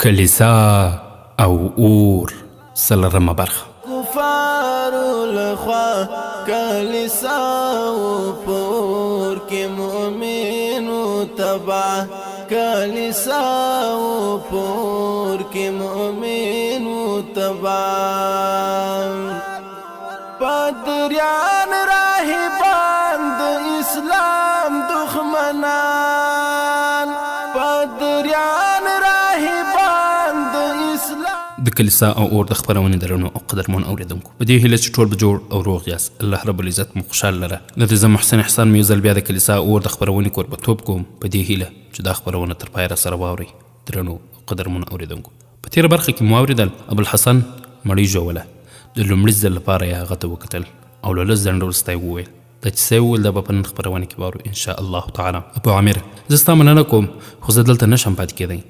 کلیسا او اور څلورمه برخه. کفارو لخوا کلیسا او پور کې مؤمنو تبع کلیسا او پور کې مؤمنو تبع پدریان راهبان د اسلام دښمنان پدریان راهبان د اسلام د کلیسا او اور د خپرونې درنو او قدرمن اوریدونکو په دې هیله چې ټول به جوړ او روغ یاست. الله رب العزت مو خوشحال لره. دلته زه محسن احسان مې یو ځل بیا د کلیسا او اور د خپرونې کوربهتوب کوم په دې هیله چې دا خپرونه تر پایه راسره واورئ. درنو او قدرمن اوریدونکو په تېره برخه کې مو واورېدل ابوالحسن مړۍ ژوله د لومړي ځل لپاره یې هغه ته وکتل او له لس ځنډه وروسته یې وویل دا چې څه یې وویل دا به په نن خپرونه کې واورو انشاء الله تعالی. ابو عامر زه ستا مننه کوم خو زه دلته نشم پاتې کېدی.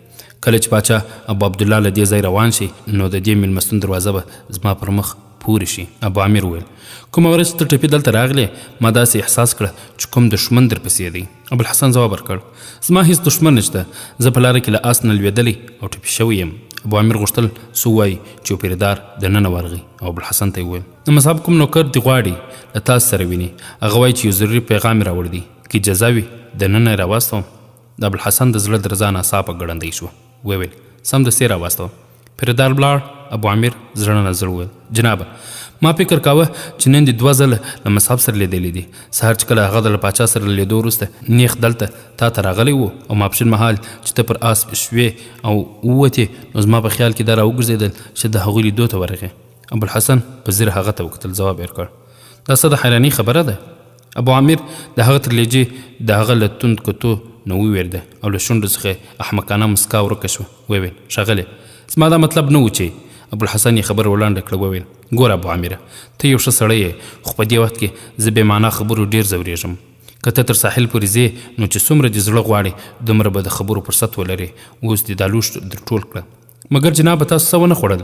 کله چې باچا ابو عبدالله له دې ځای روان شي نو د دې میلمستون دروازه به زما پر مخ پورې شي. ابو عامر وویل کومه ورځ چې ته ټپي دلته راغلې ما داسې احساس کړه چې کوم دښمن درپسې دی. ابوالحسن ځواب ورکړ زما هېڅ دښمن نشته، زه په لاره کې له آس نه لوېدلی او ټپي شوی یم. ابو عامر غوښتل څه ووایي چې یو پیرهدار دننه ورغی او ابوالحسن ته یې وویل د مصعب کوم نوکر دې غواړي له تاسو سره ویني، هغه وایي چې یو ضروري پیغام یې راوړی دی، که اجازه وي دننه یې راواستوم. د ابوالحسن د زړه درزا ناڅاپه ګړندی شوه. وویل سمدستي یې راواستوم. پیرهدار ولاړ. ابو عامر زړه نه زړه وویل جنابه ما فکر کاوه چې نن دې 2 ځله له مصعب سره لیدلی دي. سهار چې کله هغه د له پاچا سره له لیدو وروسته نیغ دلته تا ته راغلی و او ماپښین مهال چې ته پر آس شوې او ووتې نو زما په خیال کې دا راوګرځېدل چې د هغوی لیدو ته ورغې. ابوالحسن په ځیر هغه ته وکتل. ځواب یې ورکړ دا څه د حیرانۍ خبره ده. ابو عامر د هغه تر لهجې د هغه له توند کتو نه وویرده او له شونډو څخه احمقانه مسکا ورکه شوه. وویل ښاغلی زما دا مطلب نه و چې ابوالحسن یې خبره وړاندې کړه. وویل ګوره ابو عامره ته یو ښه سړی یې خو په دې وخت کې زه بې معنا خبرو ډېر ځورېږم. که ته تر ساحل پورې ځې نو چې څومره دې زړه غواړي دومره به د خبرو فرصت ولرې. اوس دې دا لوښ در ټول کړه. مګر جنابه تاسو څه ونه خوړل؟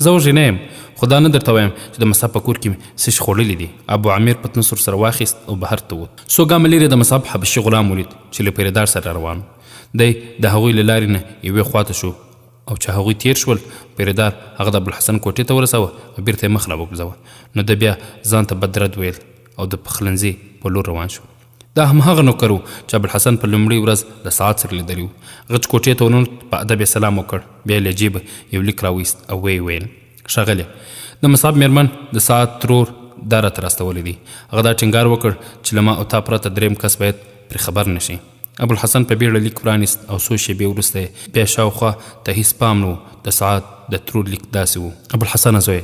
زه وږی نه یم خو دا نه درته وایم چې د مصعب په کور کې مې څه شي خوړلي دي. ابو عامر پتنوس ورسره واخیست او بهر ته ووت. څو ګامه لرې د مصعب حبشي غلام ولید چې له پیرهدار سره روان و. دی د هغوی له لارې نه یوې خواته شو او چې هغوی تیر شول پیرهدار هغه د ابوالحسن کوټې ته ورسوه او بیرته یې مخ راوګرځوه. نو د بیا ځان ته بد رد ویل او د پخلنځي په لور روان شو. دا همهغه نوکر و چې ابوالحسن په لومړۍ ورځ د ساعت سره لیدلی و. هغه چې کوټې ته وننوت په ادب یې سلام وکړ. بیا یې له جیبه یو لیک راویست او ویې ویل ښاغلی د مصعب میرمن د ساعت ترور دا راته راستولی دی. هغه دا ټینګار وکړ چې له ما او تا پرته دریم کس باید پرې خبر نشي. ابوالحسن په بیړه لیک پرانیست او څو شېبې وروسته بیا شاوخوا ته هېڅ پام نه و. د ساعت د ترور لیک داسې و ابوالحسن زوی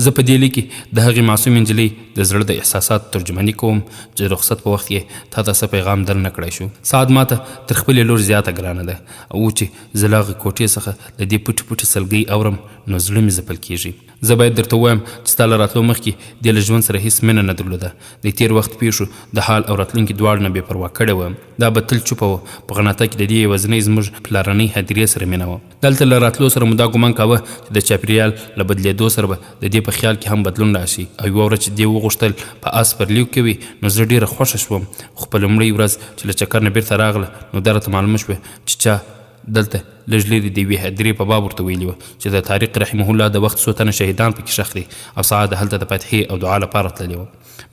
زه په دې لیک کې د هغې معصوم نجلۍ د زړه د احساساتو ترجماني کوم چې د رخصت په وخت کې تا ته څه پیغام در نه کړی شو. ساعت ماته تر خپلې لور زیاته ګرانه ده او چې زه له هغې کوټې څخه د دې پټې پټې سلګۍ اورم نو زړه مې ځپل کېږي. زه باید درته ووایم چې ستا له راتلو مخکې دې له ژوند سره هېڅ مینه نه درلوده. د تېر وخت پیښو د حال او راتلونکي دواړو نه بې پروا کړې وم. دا به تل چوپه وه. په غناته کې د دې یوازینۍ زموږ پلارنۍ هدیرې سره مینه وه. دلته له راتلو سره مو دا ګمان کاوه چې د چاپېریال له بدلېدو سره به د دې په خیال کې هم بدلون راشي او یوه ورځ چې دې وغوښتل په آس سپرلیو کوي نو زه ډېره خوښه شوم. خو په لومړۍ ورځ چې له چکر نه بیرته راغله نو دا راته معلومه شوه چې چا دلته لږ لرې د یوې هدیرې په باب ورته ویلي وه چې د طارق رحمه الله د وخت څو تنه شهیدان پکې ښخ دي او ساعت هلته د فاتحې او دعا لپاره تللې وه.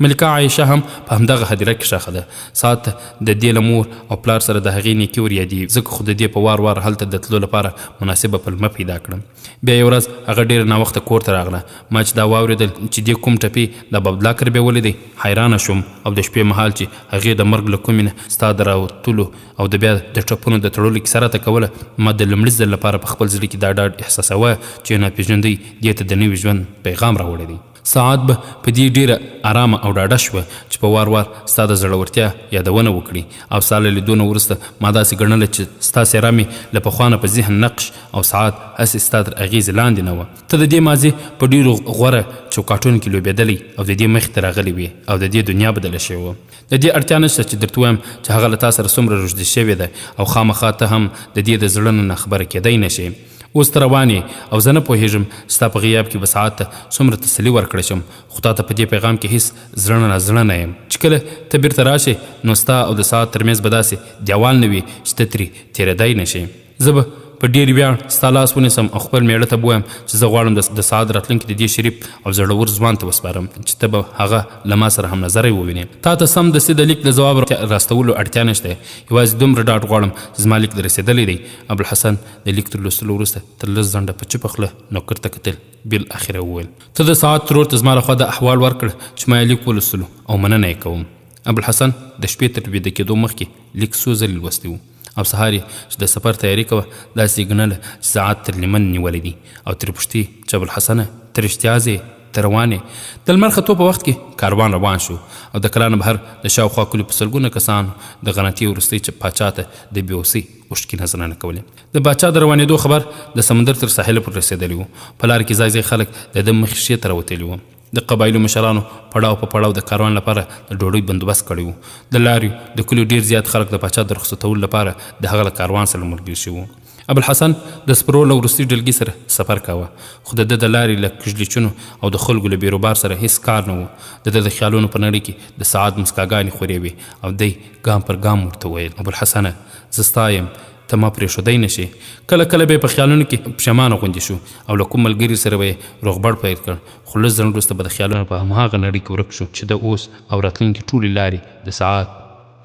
ملکه عایشه هم په همدغه هدیره کې ښخه ده. ساعت د دې له مور او پلار سره د هغې نیکي ور یادېږي ځکه خو د دې په وار وار هلته د تلو لپاره مناسبه پلمه پیدا کړم. بیا یو ورځ هغه ډېره ناوخته کور ته راغله. ما چې دا واورېدل چې دې کوم ټپې د بابلا کربیولی دی حیرانه شوم او د شپې مهال چې هغې د مرګ له کومې نه ستا د راوتلو او د بیا د ټپونو د تړلو کیسه راته کوله ما د لومړي ځل لپاره په خپل زړه کې دا ډاډ احساساوه چې یو ناپېژندی دې ته د نوي ژوند پیغام راوړی دی. ساعت به په دې ډېره ارامه او ډاډه شوه چې په وار وار ستا د زړورتیا یادونه وکړي او ستا له لیدو نه وروسته ما داسې ګڼله چې ستا څېره مې له پخوا نه په ذهن نقش او ساعت هسې ستا تر اغېزې لاندې نه وه. ته د دې ماضي په ډېرو غوره چوکاټونو کې لوبېدلی او د دې مخې ته راغلی وې او د دې دنیا بدله شوې وه. د دې اړتیا نشته چې درته ووایم چې هغه له تا سره څومره روږدې شوې ده او خامخا ته هم د دې د زړه نه ناخبره کېدی نه شې. اوس ته روان یې او زه نه پوهېږم ستا په غیاب کې به ساعت ته څومره تسلي ورکړی شم خو تا ته په دې پیغام کې هېڅ زړه نه زړه نه یم چې کله ته بیرته راشې نو ستا او د ساعت ترمنځ به داسې دیوال نه وي چې ته ترې تېرېدی نه شې. زه به په ډېر ویاړ ستا لاس ونیسم او خپل میړه ته بوایم چې زه غواړم د سعد راتلونکي د دې شریف او زړور ځوان ته وسپارم چې ته به هغه له ما سره هم نظری ووینې. تا ته سمدستي د لیک د ځواب راستولو اړتیا نشته، یوازې دومره ډاډ غواړم چې زما لیک در رسېدلی دی. ابوالحسن د لیک تر لوستلو وروسته تر لس ځنډه په چوپه خوله نوکر ته کتل، بالاخره وویل ته د سعد ترور ته زما لخوا د احوال ورکړه چې ما یې لیک ولوستلو او مننه یې کوم. ابوالحسن د شپې تر ویده کېدو مخکې لیک څو ځلې لوستی و او سهار چې د سفر تیاري کوه داسې یې ګڼله چې ساعت تر لمن نیولی دي او ترې پوښتي چې ابوالحسنه ته رښتیا ځې ته روان یې؟ د لمر ختو په وخت کې کاروان روان شو او د کلا نه بهر د شاوخوا کلي په سلګونه کسانو د غنتې وروستۍ پاچا ته د بېوسۍ اوښکې نظرانه کولې. د پاچا د روانېدو خبر د سمندر تر ساحله پورې رسېدلی و. په لار کې ځای ځای خلک د ده مخې ښې ته راوتلي وو. د قبایلو مشرانو پړاو په پړاو د کاروان لپاره د ډوډۍ بندوبست کړی و. د لارې د کلیو ډېر زیات خلک د پاچا د رخصتولو لپاره د هغه له کاروان سره ملګري شوي وو. ابوالحسن د سپرو له وروستي ډلګي سره سفر کاوه، خو د ده د لارې له کږلېچونو او د خلکو له بیروبار سره هیڅ کار نه و. د ده د خیالونو په نړۍ کې د سعد مسکاګانې خورې وې او دی ګام پر ګام ورته ویل ابوالحسنه زه ستا یم، ته ما پرېښودی نه شې. کله کله به یې په خیالونو کې پښیمانه غوندې شو او له کوم ملګري سره به یې روغبړ پیل کړ، خو لږ ځنډ وروسته به د خیالونو په هماغه نړۍ کې ورک شو چې د اوس او راتلونکي ټولې لارې د سعد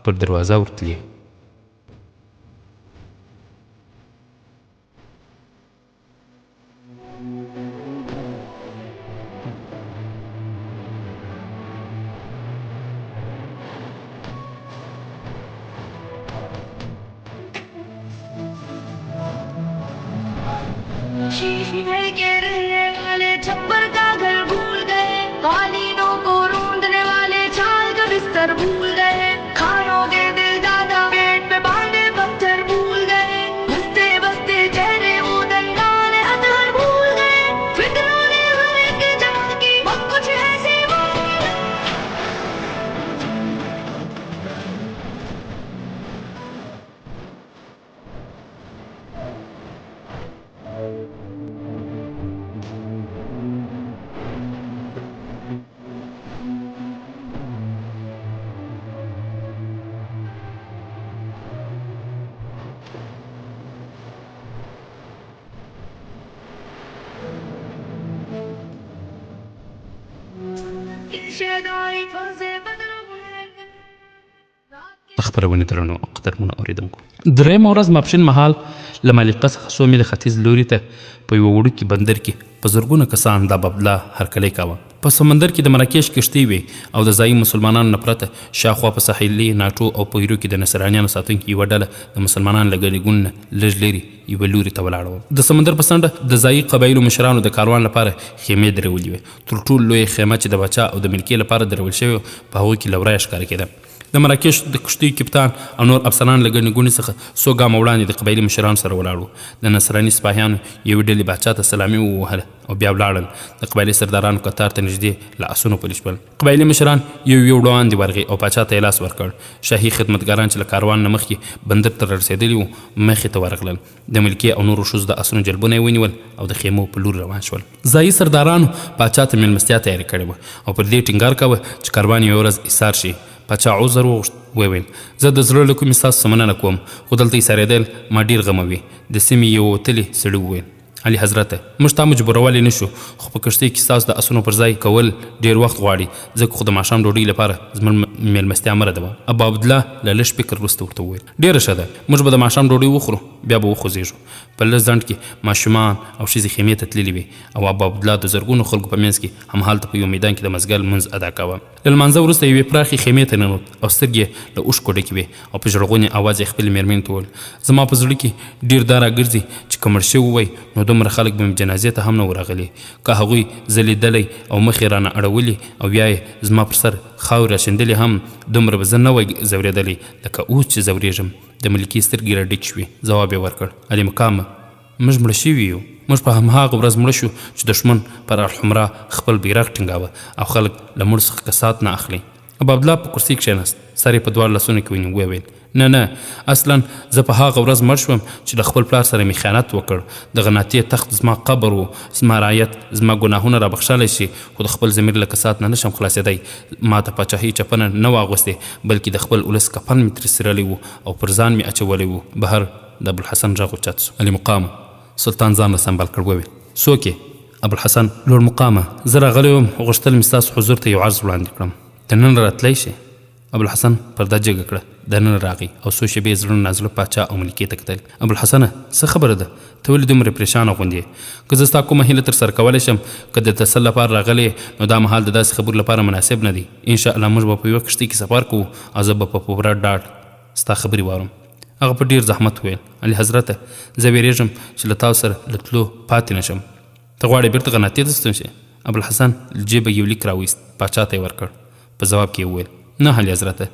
پر دروازه ورتلې. शीशे के रहने वाले छप्पर का घर भूल गए, कालीनों को रूंधने वाले छाल का बिस्तर भूल गए, खानों के दिल दादा पेट पे बांधे पत्थर भूल गए, हंसते बसते चेहरे वो दंडाने हथर भूल गए, फिक्रों ने हर एक जगह की बहुत कुछ ऐसे خپرونې درنو او قدرمنو اورېدونکو، درېیمه ورځ ماپښین مهال له ملیقه څخه څو میله ختیځ لوري ته په یوه وړوکي بندر کې په زرګونه کسان دا ببلا هرکلی کاوه. په سمندر کې د مراکش کښتۍ وې او د ځایي مسلمانانو نه پرته شاوخوا په ساحلي ناټو او پیرو کې د نصرانیانو ساتونکي یوه ډله د مسلمانانو له ګڼې ګوڼې نه لږ لرې یوه لوري ته ولاړه وه. د سمندر په څنډه د ځایي قبایلو مشرانو د کاروان لپاره خیمې درولې وې. تر ټولو لویه خیمه چې د پاچا او د ملکې لپاره درول شوې په هغوی کې لوریه ښکاره کېده. د مراکش د کښتیو کپتان او نور افسران له ګڼې ګوڼې څخه څو ګامه وړاندې د قبایلي مشرانو سره ولاړ وو. د نصراني سپاهیانو یوې ډلې پاچا ته سلامي ووهله او بیا ولاړل. د قبایلي سردارانو قطار ته نږدې له اسونو پلي شول. قبایلي مشران یو وړاندې ورغی او پاچا ته یې لاس ورکړ. شاهي خدمتګاران چې له کاروان نه مخکې بندر ته رارسېدلي وو مخې ته ورغلل. د ملکې او نورو ښځو د اسونو جلبونه یې ونیول او د خیمو په لور روان شول. ځایي سردارانو پاچا ته مېلمستیا تیارې کړې وه او پر دې ټینګار کاوه چې کاروان یوه ورځ ایثار شي. پاچا عذر وغوښت، وویل زه د زړه له کومې ستاسو مننه کوم، خو دلته ایثارېدل ما ډېر غموي. د سیمې یو وتلي سړي وویل علي حضرته موږ تا مجبورولای نه شو، خو په کښتۍ کې ستاسو د اسونو پر ځای کول ډېر وخت غواړي، ځکه خو د ماښام ډوډۍ لپاره زموږ مېلمستیا مه ردوه. ابا عبدالله له لږ فکر وروسته ورته وویل ډېره ښه ده، موږ به د ماښام ډوډۍ وخورو بیا به وخوځېږو. په لږ ځنډ کې ماشومان او ښځې خیمې ته تللي وې او ابا عبدالله د زرګونو خلکو په منځ کې همهلته په یو میدان کې د مزګل لمونځ ادا کاوه. له لمانځه وروسته یوې پراخې خیمې ته ننوت او سترګې یې له اوښکو ډکې وې او په ژړغوني اواز یې خپلې مېرمنې ته وویل زما په زړه کې ډېر دا راګرځي چې که مړ شوي وی نو دومره خلک به مې جنازې ته هم نه ورغلي، که هغوی ځلېدلی او مخ یې رانه اړولي او یا یې زما پر سر خاورې راشیندلې هم دومره به زه نه وی ځورېدلی لکه اوس چې ځورېږم. د ملکې سترګې را ډکې شوې. ځواب یې ورکړ علي مقامه موږ مړه شوي یو، موږ په هماغه ورځ مړه شو چې دښمن پر الحمرا خپل بیرغ ټینګاوه او خلک له مړو څخه کسات نه اخلي. ابو عبدالله په کرسي کښېناست، سر یې په دواړو لاسونو کې ونیو. ویې ویل نه اصلا زه په هغه ورځ مړ شوم چې د خپل پلار سره مې خیانت وکړ. د غناتې تخت زما قبر و، زما رعیت زما ګناهونه را بخښلی شي، خو د خپل ضمیر له کسات نه نشم خلاصېدی. ما ته پاچاهي چپنه نه و اغوستې، بلکې د خپل ولس کفن مې ترې څیرلی و او پر ځان مې اچولی و. بهر د ابوالحسن غږ اوچت سو. علي مقام سلطان ځان را سنبال کړ. وویل څوک یې؟ ابوالحسن لوړ مقامه، زه راغلی وم، غوښتل مې ستاسو حضور ته یو عرض وړاندې کړم. دننه راتلی شي؟ ابوالحسن پرده جګه کړه، دننه راغی او څو شېبې یې زړه نازړه پاچا او ملکې ته کتل. ابوالحسنه څه خبره ده؟ ته ولې دومره پریشانه غوندې یې؟ که زه ستا کومه هیله ترسره کولی شم، که د تسل لپاره راغلی نو دا مهال د داسې خبرو لپاره مناسب نه دی. انشاءالله موږ به په یوه کښتۍ کې سفر کوو او زه به په پوره ډاډ ستا خبرې واورم. هغه په ډېر زحمت وویل علي حضرته زه ویرېږم چې له تاسو سره له تلو پاتې نه شم. ته غواړې بېرته غناتې ته ستون شې؟ ابوالحسن له جیبه یو لیک راویست، پاچا ته یې ورکړ. په ځواب کې یې وویل نه علي حضرته،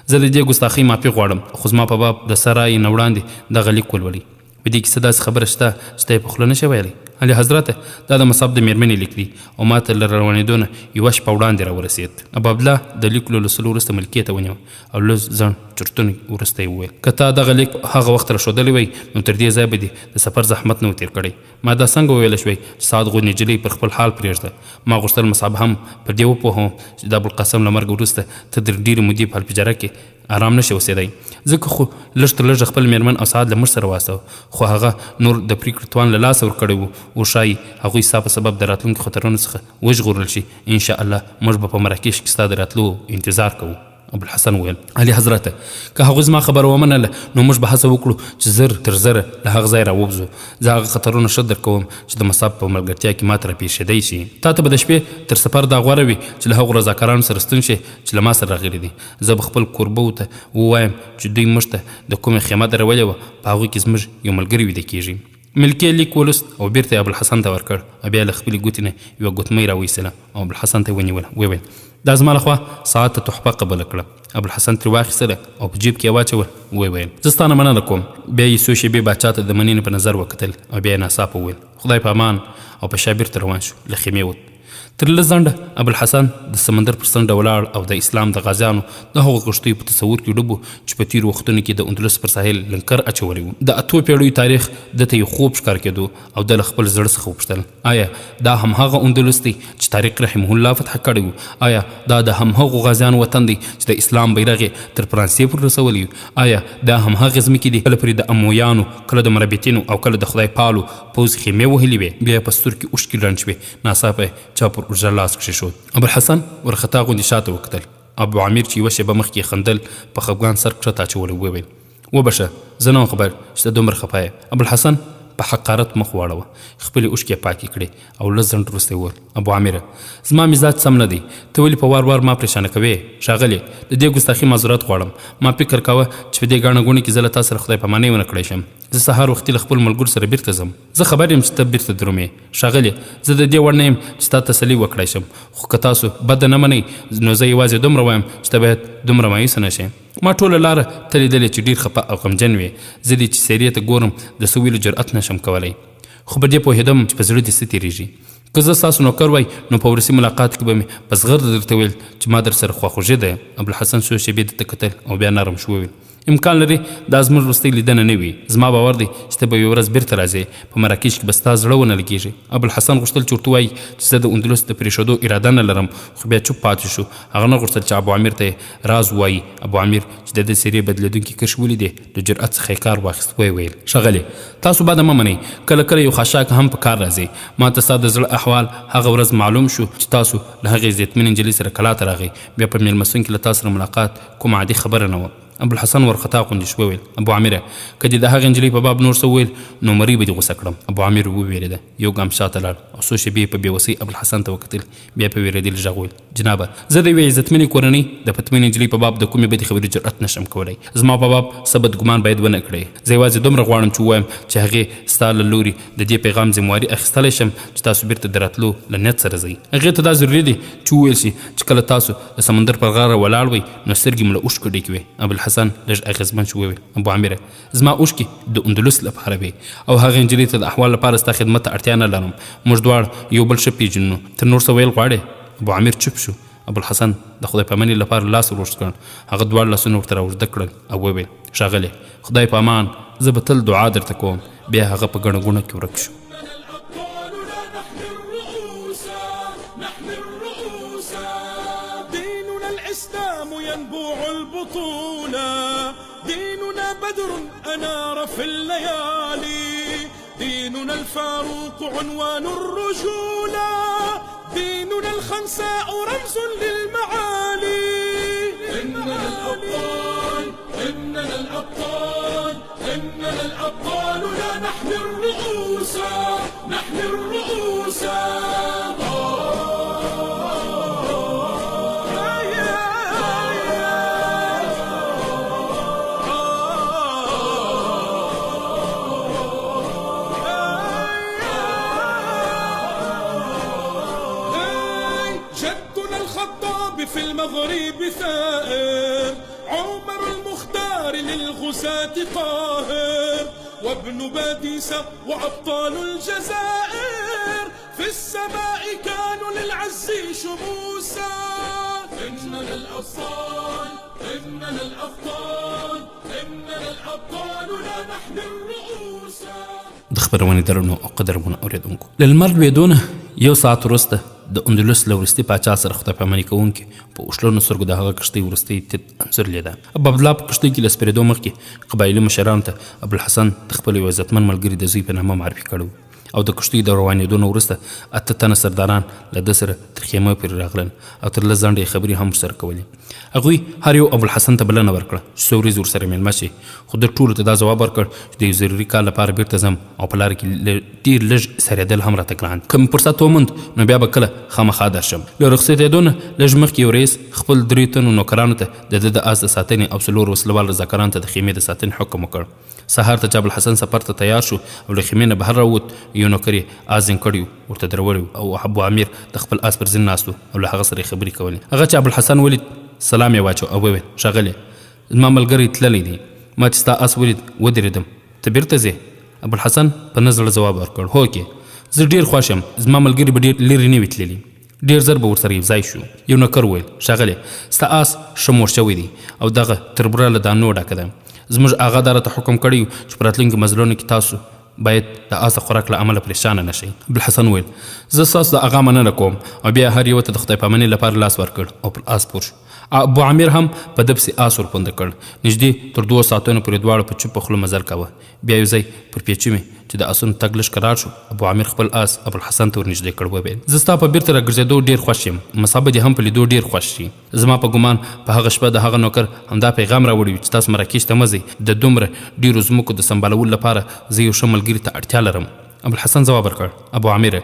زه د دې ګستاخۍ معافي غواړم، خو زما په باب د سرای نه وړاندې دغه لیک ولولئ. په دې کې څه داسې خبره شته چې ته یې په خوله نه شې ویلی؟ علي حضرته دا د مصعب د مېرمنې لیک دی او ما ته له روانېدو نه یوه شپه وړاندې راورسېد. ابو عبدالله د لیک له لوستلو وروسته ملکې ته ونیو او لږ ځنډ چرتون وروسته یې وویل که تا دغه لیک هغه وخت راښودلی وی نو تر دې ځایه به دې د سفر زحمت نه و تېر کړی. ما دا څنګه وویلی شوی چې سعد غوندې نجلۍ پر خپل حال پرېږده؟ ما غوښتل مصعب هم پر دې وپوهوم چې د ابوالقاسم له مرګ وروسته ته تر ډېرې مودې په الفجره کې آرام نشي اوسېدی، ځکه خو لږ تر لږه خپل مېرمن او سعد له موږ سره واستو، خو هغه نور د پرېکړې توان له لاسه ورکړی و او ښایي هغوی ستا په سبب د راتلونکي خطرونو څخه وژغورل شي. انشاءالله موږ به په مراکش کې ستا د راتلو انتظار کوو. ابوالحسن وویل علي حضرته که هغوی زما خبره ومنله نو موږ به هڅه وکړو چې زر تر زره له هغه ځای راووځو. زه هغه خطرونه ښه درک کوم چې د مصعب په ملګرتیا کې ماته راپېښېدی شي. تا ته به د شپې تر سفر دا غوره وي چې له هغو رضاکارانو سره ستون شي چې له ما سره راغلي دي. زه به خپل کوربو ته ووایم چې دوی موږ ته د کومې خیمه درولې وه، په هغوی کې زموږ یو ملګری ویده کېږي. ملکې لیک ولوست او بیرته یې ابوالحسن ته ورکړ او بیا له خپلې ګوتې نه یوه ګوتمۍ راویستله او ابوالحسن ته یې ونیوله. ویې ویل دا زما لخوا ساعت ته تحفه قبوله کړه. ابوالحسن ترې واخیستله او په جیب کې یې واچول. ویې ویل زه ستا نه مننه کوم. بیا یې څو شېبې باچا ته د مننې په نظر وکتل او بیا یې ناڅاپه وویل خدای په امان او په شا بیرته روان شو. له خیمې ووت. تر لږ ځنډه ابوالحسن د سمندر پر څنډه ولاړ او د اسلام د غازیانو د هغو کښتیو په تصور کې ډوب و چې په تېرو وختونو کې د اندلس پر ساحل لنکر اچولی و. د اتو پیړیو تاریخ د ته یو خوب ښکار کېدو او د له خپل زړه څخه وپوښتل آیا دا همهغه اندلس دی چې طارق رحمه الله فتح کړی و؟ آیا دا د همهغو غازیانو وطن دی چې د اسلام بیرغ یې تر فرانسې پورې رسولی و؟ آیا دا همهغې ځمکې دي کله پرې د امویانو کله د مربیتینو او کله د خدای پالو پوځ خیمې وهلې وې؟ بیا یې په سترګو کې اوښکې ډنډ شوې. ناڅاپه یې چا پر اوږه لاس کښېښود. ابوالحسن ورخطا غوندې شاته وکتل. ابو عامر چې یوه شېبه مخکې خندل په خفګان سر کښته اچولی وویل وبښه زه نه وم خبر چې ته دومره خفه یې. ابوالحسن په حقارت مخ واړوه، خپلې اوښکې پاکې کړې او لږ ځنډ وروسته یې وویل ابو عامره زما مزاج سم نه دی، ته ولې په وار وار ما پریشانه کوې؟ ښاغلې د دې ګستاخي معذورت غواړم. ما فکر کوه چې په دې ګڼه ګوڼه کې زه له تا سره خدای پاماني ونه کړی شم. زه سهار وختي له خپل ملګرو سره بیرته ځم. زه خبر یم چې ته بیرته درومې. ښاغلې زه د دې وړ نه یم چې ستا تسلي وکړی شم، خو که تاسو بده نه منئ نو زه یوازې دومره وایم چې ته باید دومره مایوسه نه شې. ما ټوله لاره ته لیدلې چې ډېر خفه او غمجن وې. زه دې چې سیرې ته ګورم د څه ویلو جرأت نشم کولی، خو په دې پوهېدم چې په زړه دې څه تېرېږي. که زه ستاسو نوکر وای نو په وروستي ملاقات کې به مې په زغرده درته ویل چې ما در سره خواخوږي ده. ابوالحسن څو شېبې ده ته کتل او بیا نرم شو وویل امکان لري دا زموږ وروستۍ لیدنه نه وي. زما باور دی چې ته به یوه ورځ بیرته راځې، په مراکش کې به ستا زړه ونه لګېږي. ابوالحسن غوښتل چې ورته ووایي چې زه د اندلس د پرېښودو اراده نه لرم، خو بیا چوپ پاتې شو. هغه نه غوښتل چې ابو عامر ته یې راز ووایي. ابو عامر چې د ده څېرې بدلېدونکي کرښې ولیدې له جرأت څخه یې کار واخیست. ویې ویل ښاغلې تاسو بده مه منئ، کله کله یو خاشاک هم په کار راځي. ما ته ستا د زړه احوال هغه ورځ معلوم شو چې تاسو له هغې عزتمنې نجلۍ سره کلا ته راغئ. بیا په مېلمستون کې له تا سره ملاقات کوم عادي خبره نه وه. ابوالحسن ورخطا غوندې شو. وویل ابو عامره که دې د هغې نجلۍ په باب نور څه وویل نو مرۍ به دې غوسه کړم. ابو عامر وویرېده، یو ګام شاته لاړ او څو شېبې په بېوسۍ ابوالحسن ته وکتل. بیا په ویرېدلي غږ وویل جنابه زه د یوې عزتمنې کورنۍ د پتمنې نجلۍ په باب د کومې بدې خبرې جرأت نشم کولی. زما په باب څه بدګمان باید ونه کړئ. زه یوازې دومره غواړم چې ووایم چې هغې ستا له لوري د دې پیغام ذمواري اخیستلی شم چې تاسو بیرته د راتلو له نیت سره ځئ. هغې ته دا ضروري دی چې وویل شي چې کله تاسو د سمندر پر غاړه ولاړ وئ نو سترګې مو له اوښکو ډکې وي. ابوالحسن لږ اغېزمن شو. وویل ابو عامره زما اوښکې د اندلس لپاره وې او هغې نجلۍ ته د احوال لپاره ستا خدمت ته اړتیا نه لرم. موږ دواړه یو بل ښه پېژنو. ته نور څه ویل غواړې؟ ابو عامر چوپ شو. ابوالحسن د خدای پامانۍ لپاره لاس ور اوږد کړ. هغه دواړه لاسونه ورته راوږده کړل او وویل ښاغلی خدای په امان زه به تل دعا درته کوم. بیا هغه په ګڼه ګوڼه کې ورک شو. ديننا الإسلام ينبوع البطولة، ديننا بدر أنار في الليالي، ديننا الفاروق عنوان الرجولة، ديننا الخنساء رمز للمعالي. إننا الأبطال إننا الأبطال إننا الأبطال لا نحمي الرؤوس نحمي الرؤوس. جدنا الخطاب في المغرب ثائر، عمر المختار للغزاة قاهر، وابن باديسة وأبطال الجزائر في السماء كانوا للعز شموسا. إننا الأبطال إننا الأبطال إننا الأبطال لا نحمي الرؤوس. د خبرونې درنو او قدرمنو اورېدونکو، له لمر لوېدو یو ساعت وروسته د اندلس له وروستي پاچا سره خدای پاماني کوونکي په اوښلنو سترګو د هغه کښتۍ وروستی تت انځور لیده. عبدالله په کښتۍ کې له سپرېدو مخکې قبایلي مشرانو ته ابوالحسن د خپل یو عزتمن ملګري د زوی په نامه معرفي کړی و. او د کښتۍ د روانېدو نه وروسته 8 تنه سرداران له ده سره تر خیمه پورې راغلل او تر لږ ځنډه یې خبرې هم ورسره کولې. هغوی هر یو ابوالحسن ته بلنه ورکړه چې څو ورځې ورسره مېلمه شي، خو ده ټولو ته دا ځواب ورکړ چې د یو ضروري کار لپاره بیرته ځم او په لاره کې ډېر لږ سریدل هم راته ګران. که مې فرصت وموند نو بیا به کله خامخا درشم. له رخصتېدو نه لږ مخکې یو رئیس خپل 3 تنو نوکرانو ته د ده د آس د ساتنې او 4 وسلوال رضاکارانو ته د خیمې د ساتنې حکم وکړ. سهار ته چې ابوالحسن سفر ته تیار شو او له خیمې نه بهر راووت، یو نوکر یې آس زین کړی ورته دروړی او ابو عامر د خپل آس پر زین ناست و او له هغه سره یې خبرې کولې. هغه چې ابوالحسن ولید سلام یې واچو او وویل ښاغلی زما ملګری تللی دی، ما چې ستا آس ولید ودرېدم، ته بیرته ځې؟ ابوالحسن په نه زړه ځواب ورکړ هوکې زه ډېر خوښ یم، زما ملګري به ډېر لرې نه وي تللي، ډېر زر به ورسره یو ځای شو. یو نوکر وویل ښاغلی ستا آس ښه موړ شوی دی او دغه تربوره له دانو ډکه ده. زموږ آغا دا راته حکم کړی چې په راتلونکي مزلونو کې تاسو باید د آس د خوراک له امله پریشانه نه شئ. ابوالحسن وویل زه ستاسو د آغا مننه کوم او بیا هر یو ته د خدای پامانۍ لپاره لاس ورکړ او پر آس پور شو. ابو عامر هم په ده پسې آس ورپونده کړ. نږدې تر 2 ساعتونو پورې دواړه په چوپه خوله مزل کاوه. بیا یو ځای پر پیچومې چې د آسونو تګ لږ کرار شو، ابو عامر خپل آس ابوالحسن ته ورنږدې کړ وویل زه ستا په بیرته راګرځېدو ډېر خوښ یم، مصابه دې هم په لیدو ډېر خوښ شي. زما په ګمان په هغه شپه د هغه نوکر همدا پیغام راوړی و چې تاسو مراکش ته مه ځئ، د دومره ډېرو ځمکو د سمبالولو لپاره زه یو ښه ملګري ته اړتیا لرم. ابوالحسن ځواب ورکړ ابو عامر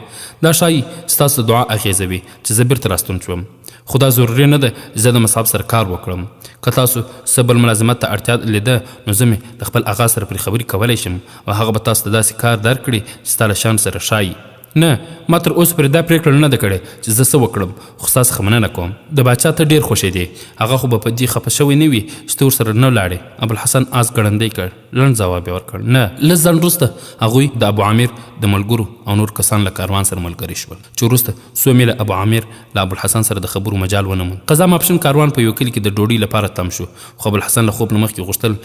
دا ښایي ستاسو د دعا اغېزه وي چې زه بیرته راستون شوم، خو دا ضروري نه ده زه د مصاب سره کار وکړم. که تاسو څه بل ملازمت ته اړتیا لیده نو زه مې د خپل آغا سره پرې خبرې کولی شم او هغه به تاسو ته داسې کار درکړي چې ستا له شان سره ښایي. نه ما تر اوسه پرې دا پرېکړه نه ده کړې چې زه څه وکړم، خو ستاسو څخه مننه کوم. د باچا ته ډېر خوښېدې، هغه خو به په دې خفه شوی نه وي چې ته ورسره نه لاړې. ابوالحسن آس ګړندی کړ، لنډ ځواب یې ورکړ نه. لږ ځنډ وروسته هغوی د ابو عامر د ملګرو او نور کسان له کاروان سره ملګري شول چې وروسته 100 میله ابو عامر له ابوالحسن سره د خبرو مجال ونه موند. قضا ماپښین کاروان په یو کلي کې د ډوډۍ لپاره تم شو، خو ابوالحسن له خوب نه مخکې غوښتل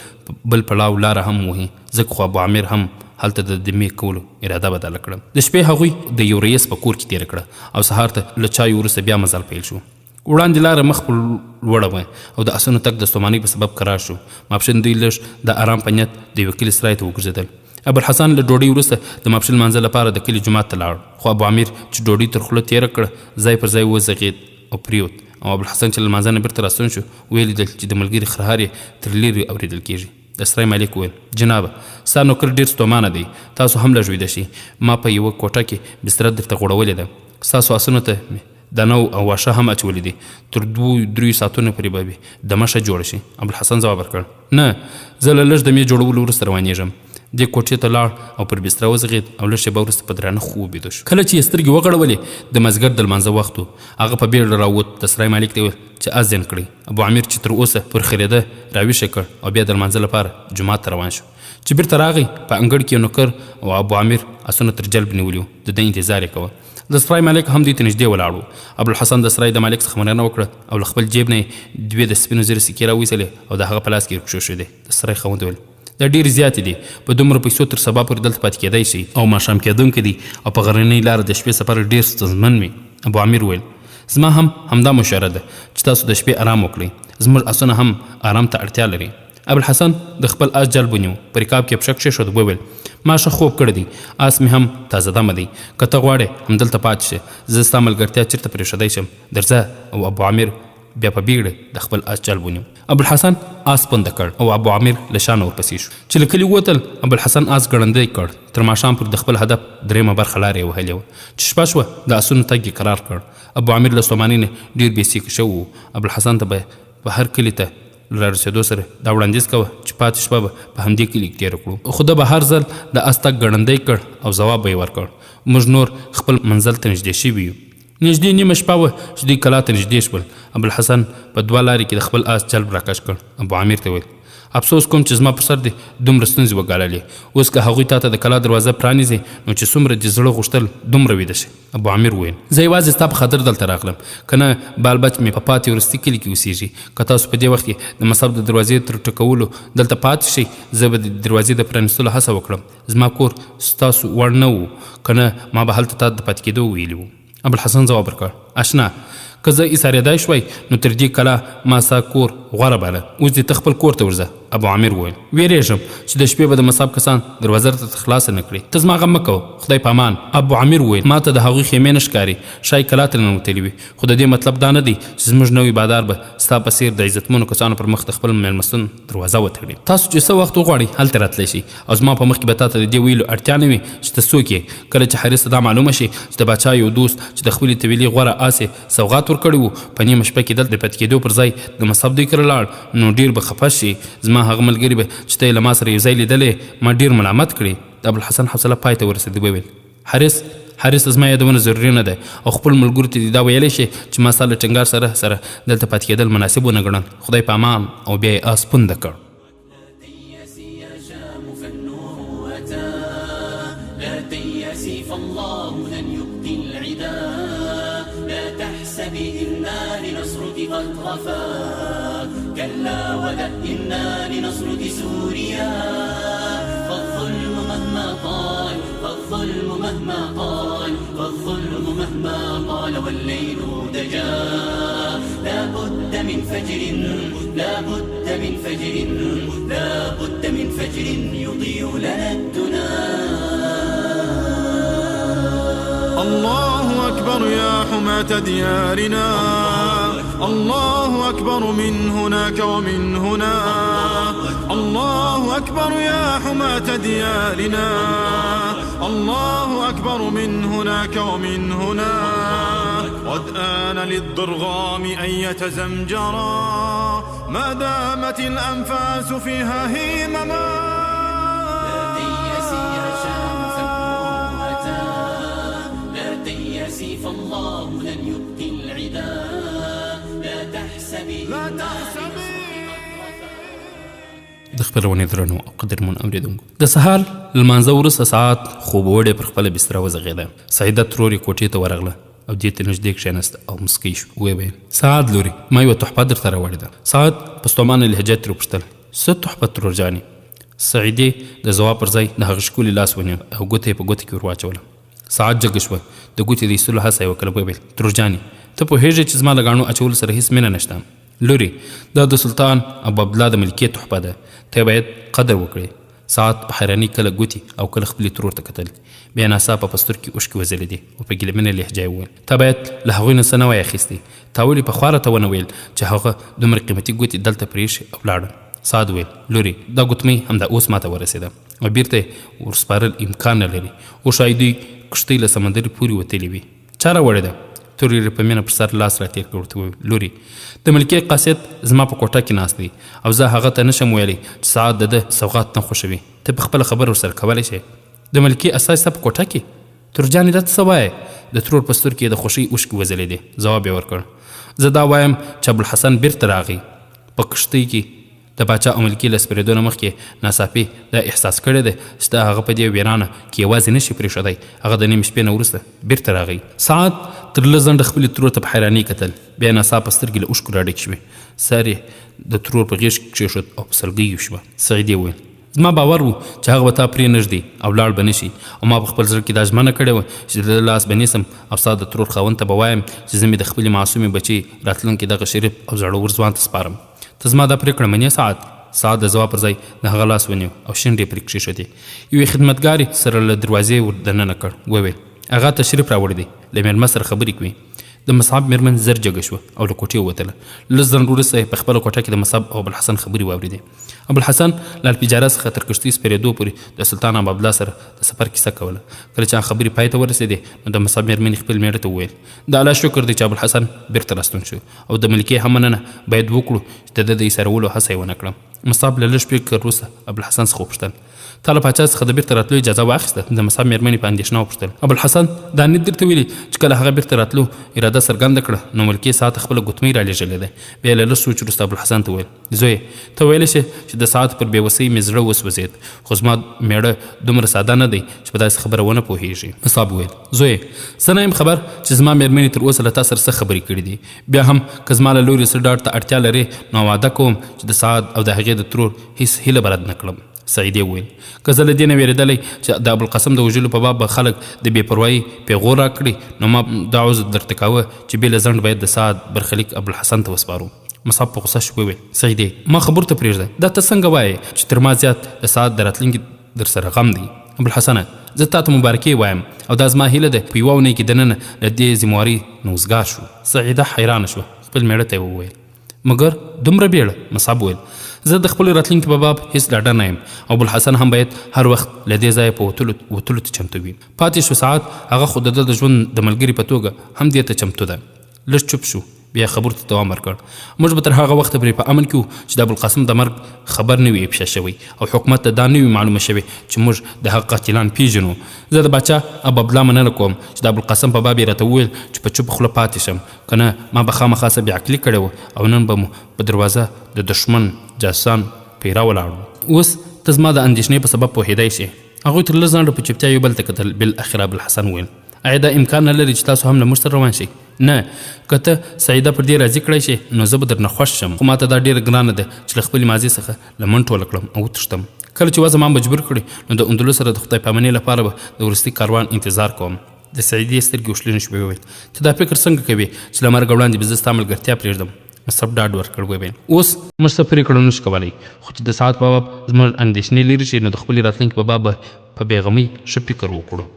بل پړاو لاره هم وهي، ځکه خو ابو عامر هم هلته د دمې کولو اراده بدله کړه. د شپې هغوی د یو رئیس په کور کې تېره کړه او سهار ته له چایو وروسته بیا مزل پیل شو. وړاندې لاره مخ پر لوړه وه او د آسونو تګ د ستومانۍ په سبب کرار شو. ماپښین دوی لږ د آرام په نیت د یوه کلي سرای ته وګرځېدل. ابوالحسن له ډوډۍ وروسته د ماپښین لمانځه لپاره د کلي جومات ته لاړ، خو ابو عامر چې ډوډۍ تر خوله تېره کړه ځای پر ځای وزغېد او پریوت. او ابوالحسن چې له لمانځه نه بیرته راستون شو ویې لیدل چې د ملګري خرهار یې تر لرې اورېدل کېږي. د سرای مالک وویل جنابه ستا نوکر ډېر ستومانه دی، تاسو هم لږ ویده شئ. ما په یوه کوټه کې بستره درته غوړولې ده، ستاسو آسونو ته دانه او واښه هم اچولي دي، تر 2-3 ساعتونو پورې به دمه ښه جوړه شي. ابوالحسن ځواب ورکړ نه زه له لږ دمې جوړولو وروسته روانېږم. دې کوټې ته لاړ او پر بستره وځغېد او لږ شېبه وروسته په درانه خوب ویده شو. کله چې یې سترګې وغړولې د مازدیګر د لمانځه وخت و. هغه په بیړه راووت، د سرای مالک ته ویل چې اذن کړئ. ابو عامر چې تر اوسه پر خرېده راویښه کړ او بیا د لمانځه لپاره جومات ته روان شو. چې بیرته راغی په انګړ کې یو نوکر او ابو عامر اسونه تر جلب نیولي وو، د ده انتظار یې کوه. د سرای مالک هم دوی ته نږدې ولاړ و. ابوالحسن د سرای د مالک څخه مننه وکړه او له خپل جیب نه یې 2 د سپینو زرو سکې راویستلې او د هغه په لاس کې یې کېښودې. د سرای خاوند وویل دا ډېرې زیاتې دي، په دومره پیسو تر سبا پورې دلته پاتې کېدی شي او ماښام کېدونکی دی او په غرنۍ لاره د شپې سفر ډېر ستونزمن وي. ابو عامر وویل زما هم همدا مشوره ده چې تاسو د شپې آرام وکړئ، زموږ اسونه هم آرام ته اړتیا لري. ابوالحسن د خپل آس جلب ونیو، په رکاب کې پښه کېښود، وویل ما ښه خوب کړی دی، آس مې هم تازه دمه دی، که ته غواړې همدلته پاتې شه، زه ستا ملګرتیا چېرته پرېښودی شم، درځه. او ابو عامر بیا په بیړه د خپل آس جلب ونیو. ابوالحسن آس پنده کړ او ابو عامر له شانه ورپسې شو. چې له کلي ووتل ابوالحسن آس ګړندی کړ، تر ماښام پورې د خپل هدف 3مه برخه لاره یې وهلې وه. چې شپه شوه د آسونو تګ یې قرار کړ. ابو عامر له ستومانۍ نه ډېر بېسیکه شوی و. ابوالحسن ته به په هر کلي ته له رارسېدو سره دا وړاندیز کوه چې پاتې شپه به په همدې کلي کې تېره کړو. خو ده به هر ځل د آس تګ ګړندی کړ او ځواب به یې ورکړ موږ نور خپل منزل ته نږدې شوي یو. نږدې نیمه شپه وه چې دوی کلا ته نږدې شول. ابوالحسن په 2 لارې کې د خپل آس جلب راکش کړ. ابو عامر ته ویل افسوس کوم چې زما پر سر دې دومره ستونزې وګاللې، اوس که هغوی تا ته د کلا دروازه پرانیزي نو چې څومره دې زړه غوښتل دومره ویده شي. ابو عامر وویل زه یوازې ستا په خاطر دلته راغلم، که نه بال بچ مې په پاتې وروستي کلي کې اوسېږي. که تاسو په دې وخت کې د مصب د دروازې تر ټکولو دلته پاتې شئ، زه به د دروازې د پرانیستلو هڅه وکړم. زما کور ستاسو وړ نه و، که نه ما به هلته تا د پاتې کېدو ویلي وو. ابوالحسن ځواب ورکړ اشنا که زه ایسارېدای شوی نو تر دې کلا ما ستا کور غوره باله، اوس دې ته خپل کور ته ورځه. ابو عامر وویل ویرېږم چې د شپې به د مصاب کسان دروازه ته خلاصه نه کړي، ته زما غم مه کوه، خدای په امان. ابو عامر وویل ما ته د هغوی خیمې نه ښکاري، ښایي کلا ته ننوتلي وي، خو د دې مطلب دا نه دی چې زموږ نوی بادار به ستا په څېر د عزتمنو کسانو پر مخ د خپل مېلمستون دروازه وتړي. تاسو چې څه وخت وغواړئ هلته راتلی شئ او زما په مخکې به تا ته د دې ویلو اړتیا نه وي چې ته څوک یې. کله چې حارث ته دا معلومه شي چې د باچا یو دوست چې د خپلې طویلې غوره آس یې سوغات ورکړی و په نیمه شپه کې دلته د پاتې کېدو پر ځای د مصب دوی کره لاړ نو ډېر به خفه شي. زما هغه ملګري به چې ته یې له ما سره یو ځای لیدلې ما ډېر ملامت کړي. د ابوالحسن حوصله پای ته ورسېده، وویل حارث زما یادونه ضروري نه ده او خپل ملګرو ته دې دا ویلی شي چې ما ستا له ټینګار سره دلته پاتې کېدل مناسب ونه ګڼل. خدای په امان. او بیا یې آس پونده کړ. كلا ولا إنا لنصرك سوريا فالظلم مهما طال فالظلم مهما طال فالظلم مهما طال والليل دجا لا بد من فجر لا بد من فجر لا بد من فجر يضيء لنا الدنا. الله أكبر يا حماة ديارنا، الله أكبر من هناك ومن هنا، الله أكبر يا حماة ديارنا، الله أكبر من هناك ومن هنا. قد آن للضرغام أن يتزمجرا ما دامت الأنفاس فيها هيمما. فالله لن يبقي العدا لا تحسبي د خپرونې درنو او قدرمن اوریدونکو، د سهار لمانځه وروسته ساعت خوبوړې پر خپله بستره وځغېده. سعیده ترور یې کوټې ته ورغله او دې ته نږدې کښېناسته او مسکی شو. ویې ویل سعاد لورې ما یوه تحفه درته راوړې ده. سعاد په ستومانه لهجه ترې وپوښتل څه تحفه ترور جانې؟ سعیدې د ځواب پر ځای د هغه ښکلي لاس ونیو او ګوته یې په ګوته کې ور واچوله. ساعت جګه شوه، د ګوتې د ایستلو هڅه یې وکړه. ویل ترور جانې ته پوهېږې چې زما له ګاڼو اچولو سره هېڅ مینه نشته. لورې دا د سلطان ابو عبدالله د ملکیت تحفه ده، ته باید قدر وکړې. ساعت په حیرانۍ کله ګوتې او کله خپلې ترور ته کتل، بیا ناڅاپه په سترګو کې اوښکې وځلېدې او په ګیلمنه لهجه یې وویل ته باید له هغوی نه څه نه وای اخیستی، تا ولې پخوا راته ونه ویل چې هغه دومره قیمتي ګوتې دلته پرېښي او لاړل. سعد ویل لورې دا ګوتمۍ همدا اوس ماته ورسېده او بیرته یې ورسپارل امکان نه لري. وښایي دوی کښتۍ له سمندر پورې وتلې وي. چا راوړې ده؟ تورې په مینه پر سر لاس راتېر کړ. ورته وویل لورې د ملکې قاصد زما په کوټه کې ناست دی او زه هغه ته نشم ویلی چې ساعت د ده سوغات نه خوښوي. ته په خپله خبره ورسره کولی شې. د ملکې استازي ستا په کوټه کې؟ تورجانې دا ته څه وایې؟ د ترور په سترګو کې د خوښۍ اوښکې وځلېدې. ځواب یې ورکړ زه دا وایم چې ابوالحسن بیرته راغی. په کښتۍ کې د باچا او ملکې له سپرېدو نه مخکې ناڅاپي دا احساس کړی دی چې د هغه په دې ویرانه کې یوازې نشي پرېښودی. هغه د نیمې شپې نه وروسته بیرته راغی. ساعت تر لږ ځنډه خپلې ترور ته په حیرانۍ کتل. بیا ناڅاپه سترګې له اوښکو راډکې شوې. سر یې د ترور په غېږ کې کېښود او په سلګیو شوه. سعیدې وویل زما باور و چې هغه به تا پرې نږدې او لاړ به نشي او ما په خپل زړه کې دا ژمنه کړې وه چې د لاس به نیسم او ستا د ترور خاوند ته به وایم چې زه مې د خپلې معصومې بچې راتلونکي دغه شریف او زړور ځوان ته سپارم. ته زما دا پرېکړه منې ساعت؟ ساعت د ځواب پر ځای د هغه لاس ونیو او شونډې پرې کښېښودې. یوې خدمتګارې سره له دروازې ور دننه کړ. وویل هغه تشریف راوړی دی، له مېلمه سره خبرې کوي. د مصعب مېرمن زر جګه شوه او له کوټې ووتله. لږ ځنډ وروسته یې په خپله کوټه کې د مصعب او ابوالحسن خبرې واورېدې. ابوالحسن له الپجاره څخه تر کښتۍ سپرېدو پورې د سلطان عبدالله سره د سفر کیسه کوله. کله چې خبرې پای ته ورسېدې نو د مصعب مېرمنې خپل مېړه ته وویل د الله شکر دی چې ابوالحسن بیرته راستون شو او د ملکې هم مننه باید وکړو چې د ده د ایسارولو هڅه یې ونه کړم. مصعب له لږ شپې وروسته ابوالحسن څخه وپوښتل تا له پاچا څخه د بیرته راتلو اجازه واخیسته؟ د مصعب مېرمنې په اندېښنه وپوښتل. ابوالحسن دا نه درته ویلي چې کله هغه بیرته راتلو اراده څرګنده کړه نو ملکې ساعت خپله ګوتمۍ رالېږلې ده. بیا له لږ سوچ وروسته ابوالحسن ته وویل زویه ته ویلی شې چې د ساعت پر بېوسۍ مې زړه وسوځېد خو زما مېړه دومره ساده نه دی چې په داسې خبره ونه پوهېږي. مصعب وویل زویه زه نه یم خبر چې زما مېرمنې تر اوسه له تا سره څه خبرې کړي دي. بیا هم که زما له لورې څه ډاډ ته اړتیا لرې نو واده کوم چې د ساعت او د هغې د ترور هېڅ هیله به رد نه کړم. سعیدې وویل که زه له دې نه وېرېدلی چې د ابوالقاسم د وژلو په باب به خلک د بې پروایي پیغور راکړي نو ما دا عذر درته کاوه چې بې له ځنډ باید د سعد برخلیک ابوالحسن ته وسپارو. مصعب په غوسه شو وویل سعیدې ما خبرو ته پرېږده دا ته څنګه وایې چې تر ما زیات د سعد د راتلونکي در سره غم دی. ابوالحسنه زه تا ته مبارکي وایم او دا زما هیله ده په یوه اونۍ کې دننه له دې ذمواري نه وزګار شو. سعیده حیرانه شوه. خپل مېړه ته یې وویل مګر دومره بیړه؟ مصعب وویل زه د خپل راتلونکي په باب هیڅ ډاډه نه یم او ابوالحسن هم باید هر وخت له دې ځایه په وتلو ته چمتو وي. پاتې شو ساعت هغه خو د ده د ژوند د ملګري په توګه هم دې ته چمتو ده. لږ چوپ شو بیا خبرو ته دوام ورکړ موږ به تر هغه وخته پورې په امن کې وو چې د ابوالقاسم د مرګ خبر نه وي افشا شوی او حکومت ته دا نه وي معلومه شوې چې موږ د هغه قاتلان پیژنو. زه د باچا عبدالله مننه کوم چې د ابوالقاسم په باب یې راته وویل چې په چوپه خوله پاتې شم که نه ما به خامخا څه بېعقلي کړې وه او نن به مو په دروازه د دښمن جاسوسان پیرا ولاړو. اوس ته زما د اندېښنې په سبب پوهېدی شې. هغوی تر لږ ځنډه په چوپتیا یو بل ته کتل. بالاخره ابوالحسن وویل آیا دا امکان نه لري چې تاسو هم له موږ سره روان شئ؟ نه که ته سعیده پر دې راضي کړی شې نو زه به درنه خوښ شم خو ماته دا ډېره ګرانه ده چې له خپلې ماضي څخه لمن ټوله کړم او وتښتم. کله چې وضع ما مجبور کړي نو د اندلس سره د خدای پامنۍ لپاره به د وروستي کاروان انتظار کوم. د سعیدې سترګې وشلېنې شوې. وویل ته دا فکر څنګه کوې چې له مرګه وړاندې به زه ستا ملګرتیا پرېږدم؟ مصعب ډاډ ورکړ. وویل اوس موږ څه پرېکړه نشو کولی خو چې د ساعت په باب زموږ اندېښنې لرې شي نو د خپلې راتلونکي په باب به په بېغمۍ ښه فکر وکړو.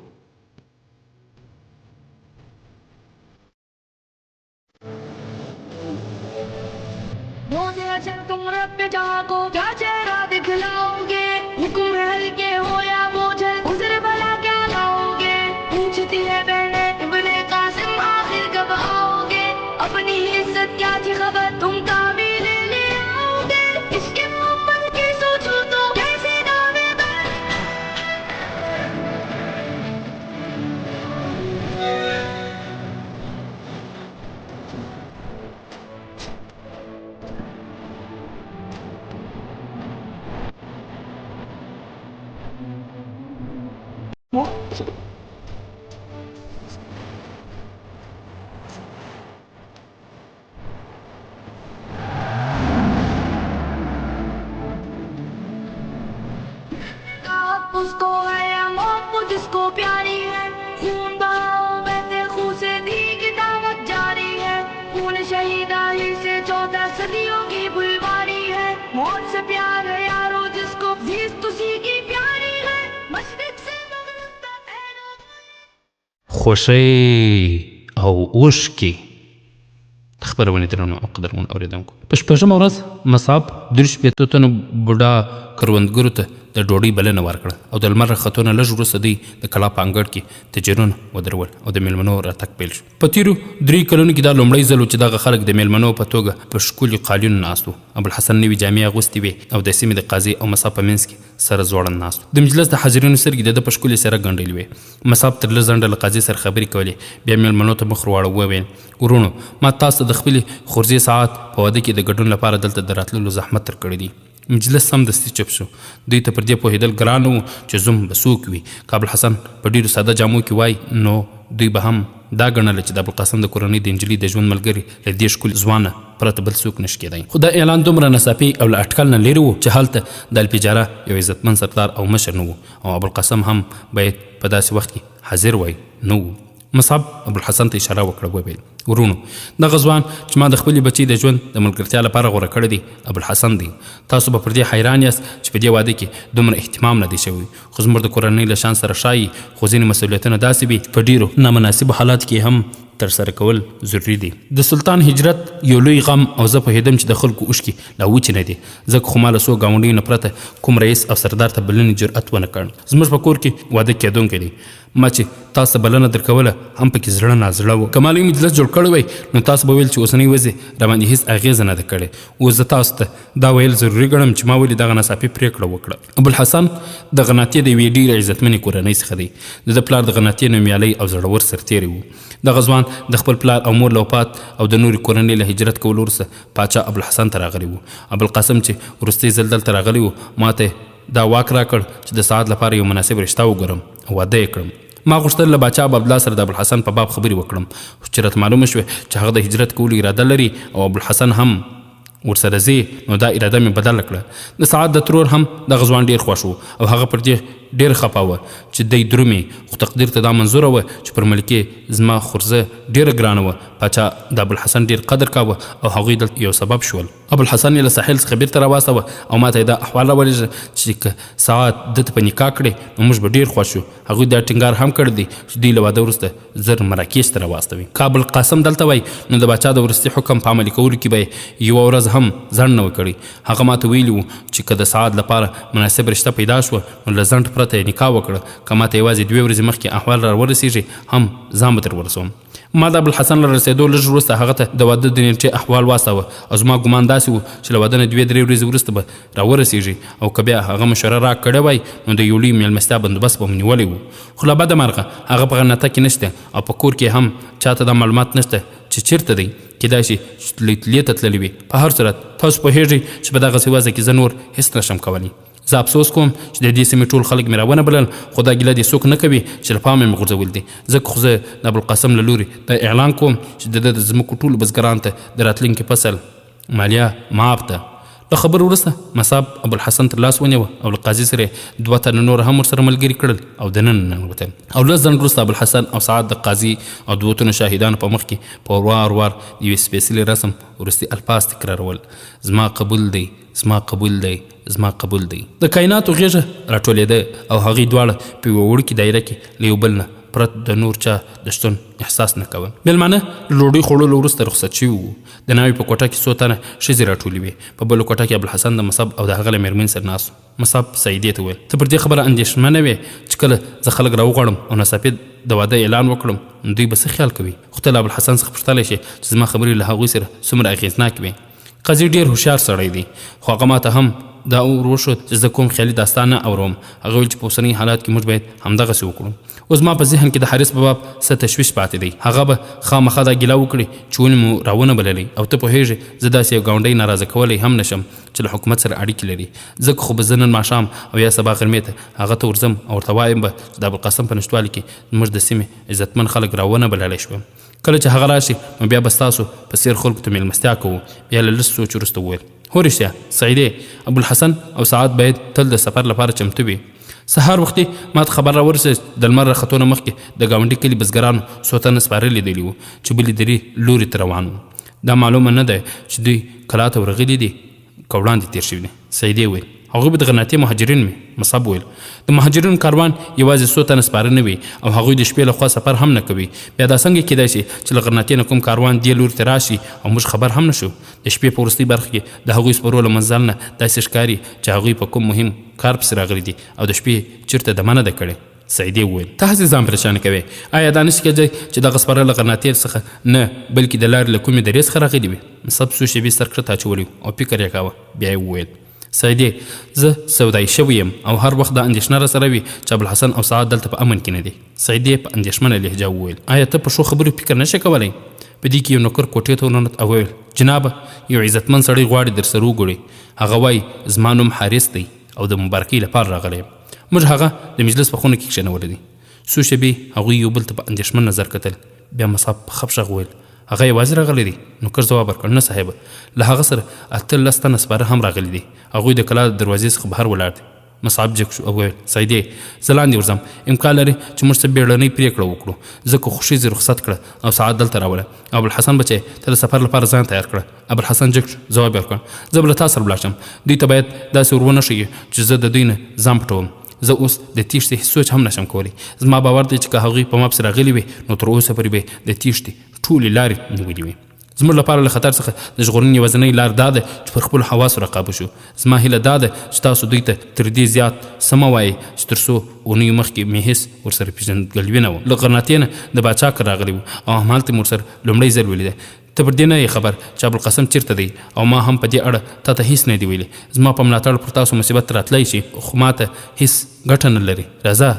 तुम रब पे जागो क्या चेहरा दिखलाओगे हुक्म है हल्के हो या बोझल उज़र भला क्या लाओगे पूछती है बहने इब्ने कासिम आखिर कब आओगे अपनी इज्जत क्या थी खबर तुम तावील ले आओगे इसके मोहब्बत की सोचो तो कैसे दावेदार उसको है या मोहब्बत जिसको प्यारी है खून बहाओ बहते खून से दी की दावत जारी है खून शहीदाई से 14 सदियों की बुलवारी है मौत से प्यार है यारो जिसको जीत उसी की प्यारी है मशरिक से मगरिब तक خوښۍ او اوښکې. خپرونې درنو او قدرمن اورېدونکو په شپږمه ورځ مصعب 35 تنو بوډا کروندګرو ته د ډوډۍ بلنه ورکړه او د لمر راختو نه لږ وروسته دوی د کلا په انګړ کې تجرونه ودرول او د میلمنو راتګ پیل شو. په تیرو 3 کلونو کې دا لومړی ځل و چې دغه خلک د میلمنو په توګه په ښکلي قالینو ناست و. ابوالحسن نوي جامې اغوستې وې او د سیمې د قاضي او مصاب په منځ کې سره ځوړند ناست و. د مجلس د حاضرینو سترګې د ده په ښکلې څېره ګنډلې وې. مصاب تر لږ ځنډه له قاضي سره خبرې کولې، بیا میلمنو ته مخ ورواړه وویل: ورونو، ما تاسو ته د خپلې خورزې ساعت په واده کې د ګډون لپاره دلته د راتللو زحمت ترکړی دی. مجلس سمدستي چپ شو. دوی ته پر دې پوهېدل ګران و چې زوم به څوک وي. که ابوالحسن په ډېرو ساده جامو کې وای نو دوی به هم دا ګڼله چې د ابوالقاسم د کورنۍ د نجلۍ د ژوند ملګري له دې ښکلي ځوانه پرته بل څوک نشي کېدی. خو دا اعلان دومره ناڅاپي او له اټکل نه لرې و چې هلته د الفجاره یو عزتمن سردار او مشر نه و او ابوالقاسم هم باید په داسې وخت کې حاضر وای نه و. مصعب ابوالحسن ته اشاره وکړه، وویل: ورونو، دغه ځوان چې ما د خپلې بچۍ د ژوند د ملګرتیا لپاره غوره کړی دی ابوالحسن دی. تاسو به پر دې حیران یاست چې په دې واده کې دومره اهتمام نه دی شوی. خو زموږ د کورنۍ له شان سره ښایي، خو ځینې مسؤلیتونه داسې وي په ډېرو نامناسبو حالاتو کې هم ترسره کول ضروري دي. د سلطان هجرت یو لوی غم او زه پوهېدم چې د خلکو اوښکې لا وچې نه دي، ځکه خو ما له څو ګاونډیو نه پرته کوم رئیس او سردار ته بلنې جرأت ونه کړ. زموږ په کور کې واده کېدونکی دی. ما چې تاسو ته بلنه درکوله هم پکې زړه نازړه و. که ما لوی مجلس جوړ کړی وی نو تاسو به ویل چې اوسنۍ وضع راباندې هېڅ اغېزه نه ده کړې. اوس زه تاسو ته دا ویل ضروري ګڼم چې ما ولې دغه ناڅاپي پرېکړه وکړه. ابوالحسن د غناتیې د یوې ډېرې عزتمنې کورنۍ څخه دی. د ده پلار د غناتیې نومیالی او زړور سرتېری و. دغه ځوان د خپل پلار او مور له وفات او د نورې کورنۍ له هجرت کولو وروسته پاچا ابوالحسن ته راغلی و. ابوالقاسم چې وروستی ځل دلته راغلی و ما ته دا واک راکړ چې د ساعت لپاره یو مناسب رشته وګورم او واده یې کړم. ما غوښتل له باچا عبدالله سره د ابوالحسن په باب خبرې وکړم، خو چې راته معلومه شوه چې هغه د هجرت کولو اراده لري او ابوالحسن هم ورسره ځي، نو دا اراده مې بدله کړه. د سعد د ترور هم دغه ځوان ډېر خوښ و او هغه پر دې ډېر خفه وه چې دی درومې، خو تقدیر ته دا منظوره وه چې پر ملکې زما خورزه ډېره ګرانه وه. پاچا د ابوالحسن ډېر قدر کاوه او هغوی دلته یو سبب شول. ابوالحسن یې له ساحل څخه بیرته راواستوه او ما ته یې دا احوال راولېږه چې که سعد ده ته په نکاح کړې نو موږ به ډېر خوښ یو. هغوی دا ټینګار هم کړی دی چې دوی له واده وروسته زر مراکش ته راواستوي. که ابوالقاسم دلته وای نو د باچا د وروستي حکم په عملي کولو کې به یې یوه ورځ هم ځنډ نه وکړي. هغه ما ته ویلي و چې که د سعد لپاره مناسب رشته پیدا شوه نو له ځنډ پرته یې نکاح وکړه. که ما ته یوازې 2 ورځې مخکې احوال را ورسېږي هم ځان به در ورسوم. ما د ابوالحسن له رسېدو لږ وروسته هغه ته د واده د نیټې احوال واستاوه او زما ګمان داسې و چې له واده نه 2-3 ورځې وروسته به را ورسېږي او که بیا هغه مشوره را کړې وای نو د یو لوی میلمستیا بندوبست به م نیولی و. خو له بده مرغه هغه په غرناطه کې نشته او په کور کې هم چاته دا معلومات نشته چې چیرته دی. کیدای شي لیدلې ته تللی وي. په هر صورت تاسو پوهېږئ چې په دغسې وضع کې زه نور هېڅ نشم کولی. زه افسوس کوم چې د دې سیمې ټول خلک مې راونه بلل، خو دا ګیله دې څوک نه کوي چې له پامه مې غورځول دي. ځکه خو زه د ابوالقاسم له لورې دا اعلان کوم چې د ده د ځمکو ټولو بزګرانو ته د راتلونکي فصل مالیه معاف ده. له خبرو وروسته مصعب ابوالحسن تر لاس ونیوه او له قاضي سره 2 تنه نور هم ورسره ملګري کړل او دننه ننوتل. او لږ ځنډ وروسته ابوالحسن او سعد د قاضي او 2 تنو شاهدانو په مخ کې په وار وار یوې سپېڅلي رسم وروستي الفاظ تکرارول: زما قبول دی، زما قبول دی، زما قبول دی. د کائناتو غېږه راټولېده او هغوی دواړه په یوه وړوکې دایره کې له یو بل نه پرت د نور چا د شتون احساس نه کوه. میلمانه له ډوډۍ خوړلو وروسته رخصت شوي وو. د ناوې په کوټه کې 100 تنه ښځې راټولې وې. په بله کوټه کې ابوالحسن د مصعب او د هغه له مېرمنې سره ناست و. مصعب سعیدې ته وویل: ته پر دې خبره اندېښمنه وې چې کله زه خلک راوغواړم او ناڅاپي د واده اعلان وکړم نو دوی به څه خیال کوي؟ خو ته له ابوالحسن څخه پوښتلی شې چې زما خبرې له هغوی سره څومره اغېزناک وې. قاضي ډېر هوښیار سړی دی، خو هغه ما ته هم دا وروښود چې زه کوم خیالي داستان نه اورم. هغه ویل چې په اوسني حالات کې موږ باید همدغسې وکړو. اوس ما په ذهن کې د حارث په باب څه تشویش پاتې دی. هغه به خامخا دا ګیله وکړي چې ولې مو راونه بللی او ته پوهېږې زه داسې یو ګاونډی ناراضه کولی هم نشم چې له حکومت سره اړیکې لري. ځکه خو به زه نن ماښام او یا سبا غرمې ته هغه ته ورځم او ورته وایم به چې د ابوالقاسم په نشتوالي کې زموږ د سیمې عزتمن خلک راونه بللی شوم. کله چې هغه راشي نو بیا به ستاسو په څېر خلکو ته میلمستیا کوو. بیا له لږ سوچ وروسته وویل: هو رښتیا سعیدې، ابوالحسن او سعد باید تل د سفر لپاره چمتو وي. سهار وختي ما ته خبر راورسېد د لمر راختو نه مخکې د ګاونډي کلي بزګرانو 100 تنه سپاره لیدلي وو چې بلې درې لوري ته روان وو. دا معلومه نه ده چې دوی کلا ته ورغلي دي که وړاندې تېر شوي دي. سعیدې وویل: هغوی به د غرناطې مهاجرین وي. مصعب وویل د مهاجرینو کاروان یوازې څو تنه سپاره نه وي او هغوی د شپې لخوا سفر هم نه کوي. بیا دا څنګه کیدای شي چې له غرناطې نه کوم کاروان دې لوري ته راشي او موږ خبر هم نه شو؟ د شپې په وروستۍ برخه کې د هغوی سپرو له منزل نه داسې ښکاري چې هغوی په کوم مهم کار پسې راغلي دي او د شپې چیرته دمه نه ده کړې. سعیدې وویل ته هسې ځان پریشانه کوې. آیا دا نشي کېدای چې دغه سپاره له غرناطې څخه نه بلکې د لارې له کومې درې څخه راغلي وي؟ مصعب څو شېبې سر کښته اچولی او فکر یې کاوه. بیا یې وویل سعیدې زه سودایي شوی یم او هر وخت دا اندېښنه راسره وي چې ابوالحسن او سعاد دلته په امن کې نه دي. سعیدې په اندېښمنه لهجه وویل آیا ته په ښو خبرو فکر نشې کولی؟ په دې کې یو نوکر کوټې ته ورننوت او وویل جنابه یو عزتمن سړی غواړي در سره وګوري. هغه وایي زما نوم حارث دی او د مبارکۍ لپاره راغلی یم. موږ هغه د مجلس په خونه کې کښېنولی دی. څو شېبې هغوی یو بل ته په اندېښمن نظر کتل. بیا مصعب په خپ غږ وویل هغه یوازې راغلی دی؟ نوکر ځواب ورکړ نه صاحبه، له هغه سره 18 تنه سپاره هم راغلي دي. هغوی د کلا د دروازې څخه بهر ولاړ دي. مصعب جګ شو او وویل سعیدې زه لاندې ورځم. امکان لري چې موږ څه بیړنۍ پرېکړه وکړو. ځکه خوښیزې رخصت کړه او سعاد دلته راوله. ابوالحسن بچی ته د سفر لپاره ځان تیار کړه. ابوالحسن جګ شو ځواب یې ورکړ زه به له تا سره ولاړ شم. دوی ته باید داسې ور ونه ښیي چې زه د دوی نه ځان پټوم. زه اوس د تیښتې هېڅ سوچ هم نشم کولی. زما باور دی چې که هغوی په ما پسې راغلي وي نو تر اوسه پورې به د تیښتې ټولې لارې نیولې وي. زموږ لپاره له خطر څخه د ژغورنې یوازینۍ لار دا ده چې پر خپلو حواسو راقابو شو. زما هیله دا ده چې تاسو دوی ته تر دې زیات څه مه وایئ چې تر څو اونیو مخکې مې هېڅ ورسره پېژندګلوي نه وه. له غرناطې نه د باچا کره راغلی و او همالته مې ورسره لومړی ځل ولیده. ته پر دې نه یې خبر چې ابوالقاسم چېرته دی او ما هم په دې اړه تا ته هېڅ نه دي ویلي. زما په ملاتړ پر تاسو مصیبت راتلی شي خو ما ته هېڅ ګټه نه لري. راځه.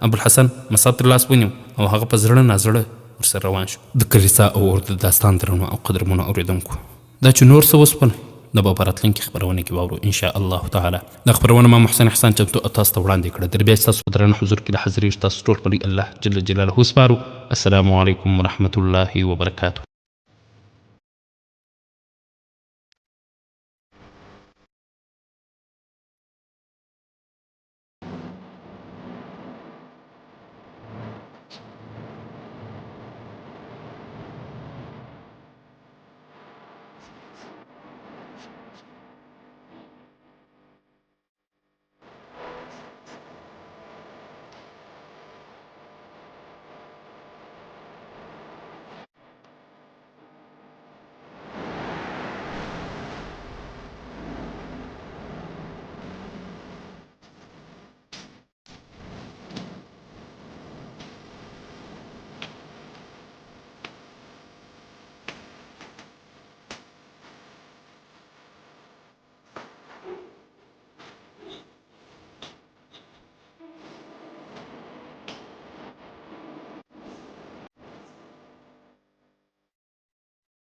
ابوالحسن مصعب تر لاس ونیو او هغه په زړه نازړه ورسره روان شو. د کلیسا او اردو داستان درنو او قدرمنو اوریدونکو دا چې نور څه وسپل د به په راتلونکي خپرونه کې واورو ان شاء الله تعالی. دا خپرونه ما محسن احسان چمتو تاسو ته وړاندې کړه. در بیا تاسو په درنه حضور کې د حاضرۍ تاسو ټول په الله جل جلاله سپارو. السلام علیکم ورحمة الله وبرکاته.